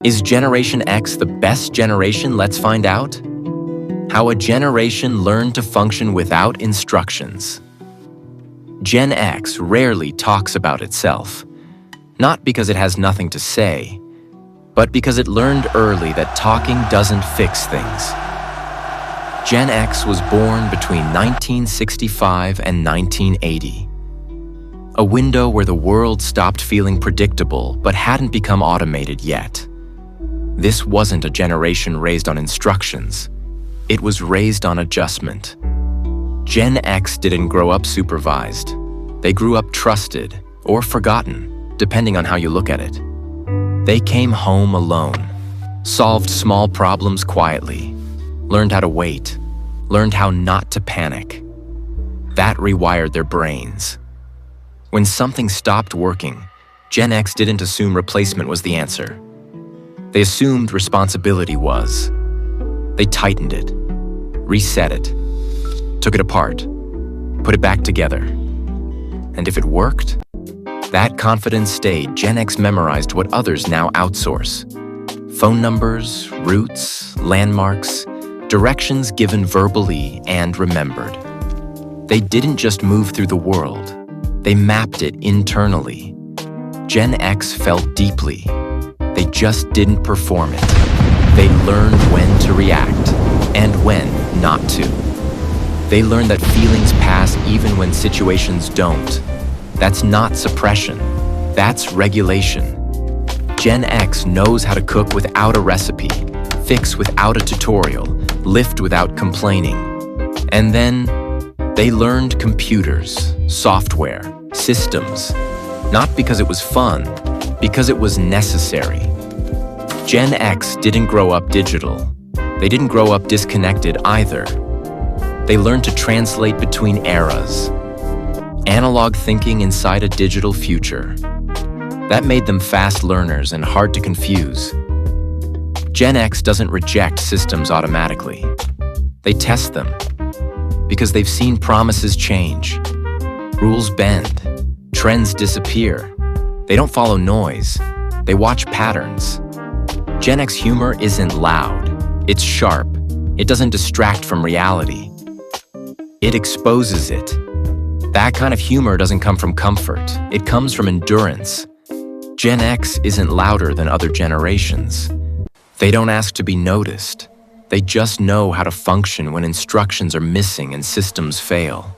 Is Generation X the best generation? Let's find out. How a generation learned to function without instructions. Gen X rarely talks about itself, not because it has nothing to say, but because it learned early that talking doesn't fix things. Gen X was born between 1965 and 1980. A window where the world stopped feeling predictable but hadn't become automated yet. This wasn't a generation raised on instructions. It was raised on adjustment. Gen X didn't grow up supervised. They grew up trusted or forgotten, depending on how you look at it. They came home alone, solved small problems quietly, learned how to wait, learned how not to panic. That rewired their brains. When something stopped working, Gen X didn't assume replacement was the answer. They assumed responsibility was. They tightened it, reset it, took it apart, put it back together. And if it worked, that confidence stayed. Gen X memorized what others now outsource. Phone numbers, routes, landmarks, directions given verbally and remembered. They didn't just move through the world, they mapped it internally. Gen X felt deeply. They just didn't perform it. They learned when to react and when not to. They learned that feelings pass even when situations don't. That's not suppression, that's regulation. Gen X knows how to cook without a recipe, fix without a tutorial, lift without complaining. And then they learned computers, software, systems, not because it was fun, because it was necessary. Gen X didn't grow up digital. They didn't grow up disconnected either. They learned to translate between eras. Analog thinking inside a digital future. That made them fast learners and hard to confuse. Gen X doesn't reject systems automatically. They test them because they've seen promises change. Rules bend, trends disappear. They don't follow noise, they watch patterns. Gen X humor isn't loud, it's sharp. It doesn't distract from reality. It exposes it. That kind of humor doesn't come from comfort, it comes from endurance. Gen X isn't louder than other generations. They don't ask to be noticed. They just know how to function when instructions are missing and systems fail.